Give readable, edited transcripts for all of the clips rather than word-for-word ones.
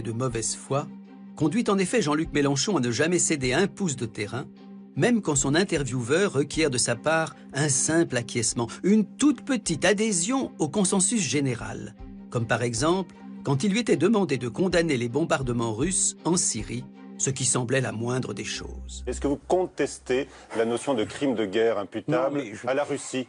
de mauvaise foi conduit en effet Jean-Luc Mélenchon à ne jamais céder un pouce de terrain, même quand son intervieweur requiert de sa part un simple acquiescement, une toute petite adhésion au consensus général, comme par exemple quand il lui était demandé de condamner les bombardements russes en Syrie, ce qui semblait la moindre des choses. Est-ce que vous contestez la notion de crime de guerre imputable à la Russie ?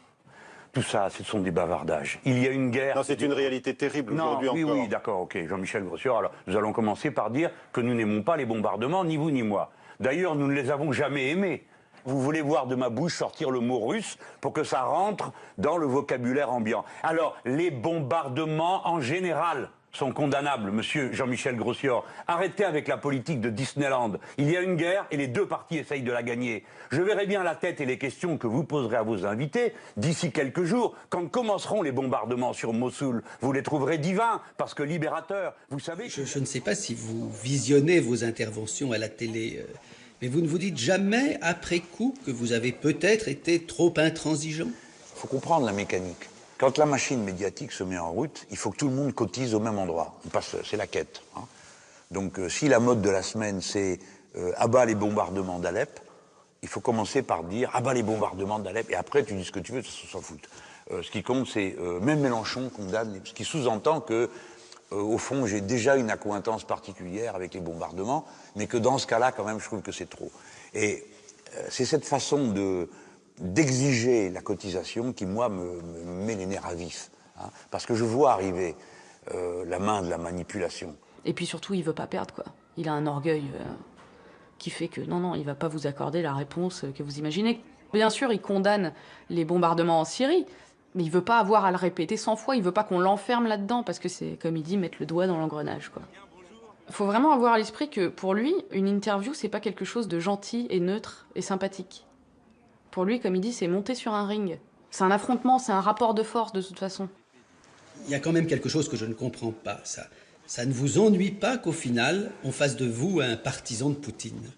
Tout ça, ce sont des bavardages. Il y a une guerre... Non, c'est une réalité terrible aujourd'hui encore. Oui, d'accord, ok. Jean-Michel Grossior, alors nous allons commencer par dire que nous n'aimons pas les bombardements, ni vous ni moi. D'ailleurs, nous ne les avons jamais aimés. Vous voulez voir de ma bouche sortir le mot russe pour que ça rentre dans le vocabulaire ambiant. Alors, les bombardements en général sont condamnables, monsieur Jean-Michel Grossior. Arrêtez avec la politique de Disneyland. Il y a une guerre et les deux parties essayent de la gagner. Je verrai bien la tête et les questions que vous poserez à vos invités d'ici quelques jours. Quand commenceront les bombardements sur Mossoul, vous les trouverez divins, parce que libérateurs, vous savez... Je ne sais pas si vous visionnez vos interventions à la télé, mais vous ne vous dites jamais, après coup, que vous avez peut-être été trop intransigeant? Il faut comprendre la mécanique. Quand la machine médiatique se met en route, il faut que tout le monde cotise au même endroit. C'est la quête. Hein. Donc si la mode de la semaine, c'est abat les bombardements d'Alep, il faut commencer par dire abat les bombardements d'Alep, et après tu dis ce que tu veux, ça s'en fout. Ce qui compte, c'est même Mélenchon condamne, ce qui sous-entend que, au fond, j'ai déjà une accointance particulière avec les bombardements, mais que dans ce cas-là, quand même, je trouve que c'est trop. Et c'est cette façon d'exiger la cotisation qui, moi, me met les nerfs à vif. Hein, parce que je vois arriver la main de la manipulation. Et puis surtout, il veut pas perdre, quoi. Il a un orgueil qui fait que non, il va pas vous accorder la réponse que vous imaginez. Bien sûr, il condamne les bombardements en Syrie, mais il veut pas avoir à le répéter 100 fois, il veut pas qu'on l'enferme là-dedans, parce que c'est, comme il dit, mettre le doigt dans l'engrenage, quoi. Faut vraiment avoir à l'esprit que, pour lui, une interview, c'est pas quelque chose de gentil et neutre et sympathique. Pour lui, comme il dit, c'est monter sur un ring. C'est un affrontement, c'est un rapport de force, de toute façon. Il y a quand même quelque chose que je ne comprends pas, ça. Ça ne vous ennuie pas qu'au final, on fasse de vous un partisan de Poutine?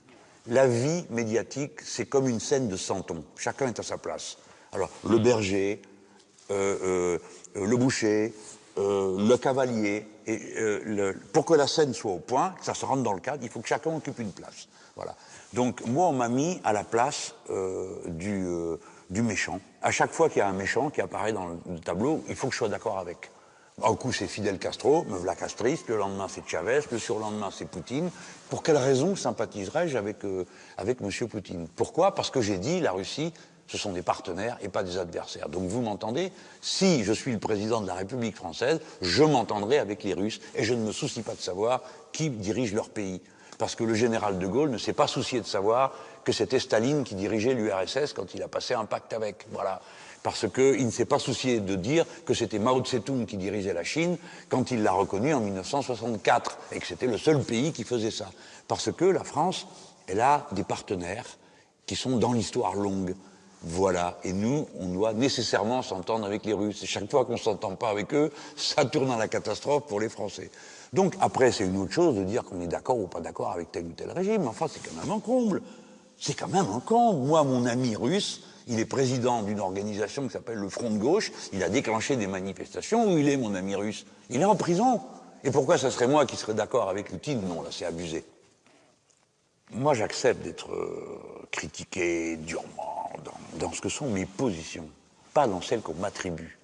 La vie médiatique, c'est comme une scène de Santon. Chacun est à sa place. Alors, le berger, le boucher, le cavalier. Pour que la scène soit au point, que ça se rentre dans le cadre, il faut que chacun occupe une place. Voilà. Donc, moi, on m'a mis à la place du méchant. À chaque fois qu'il y a un méchant qui apparaît dans le tableau, il faut que je sois d'accord avec. Un coup, c'est Fidel Castro, me voilà castriste, le lendemain, c'est Chavez, le surlendemain, c'est Poutine. Pour quelle raison sympathiserais-je avec M. Poutine? Pourquoi? Parce que j'ai dit, la Russie, ce sont des partenaires et pas des adversaires. Donc vous m'entendez? Si je suis le président de la République française, je m'entendrai avec les Russes et je ne me soucie pas de savoir qui dirige leur pays. Parce que le général de Gaulle ne s'est pas soucié de savoir que c'était Staline qui dirigeait l'URSS quand il a passé un pacte avec. Voilà. Parce qu'il ne s'est pas soucié de dire que c'était Mao Tse-tung qui dirigeait la Chine quand il l'a reconnu en 1964 et que c'était le seul pays qui faisait ça. Parce que la France, elle a des partenaires qui sont dans l'histoire longue. Voilà. Et nous, on doit nécessairement s'entendre avec les Russes. Et chaque fois qu'on ne s'entend pas avec eux, ça tourne à la catastrophe pour les Français. Donc après, c'est une autre chose de dire qu'on est d'accord ou pas d'accord avec tel ou tel régime. Enfin, c'est quand même un comble. C'est quand même un comble. Moi, mon ami russe, il est président d'une organisation qui s'appelle le Front de Gauche. Il a déclenché des manifestations. Où il est, mon ami russe? Il est en prison. Et pourquoi ça serait moi qui serais d'accord avec Poutine? Non, là, c'est abusé. Moi, j'accepte d'être critiqué durement dans ce que sont mes positions, pas dans celles qu'on m'attribue.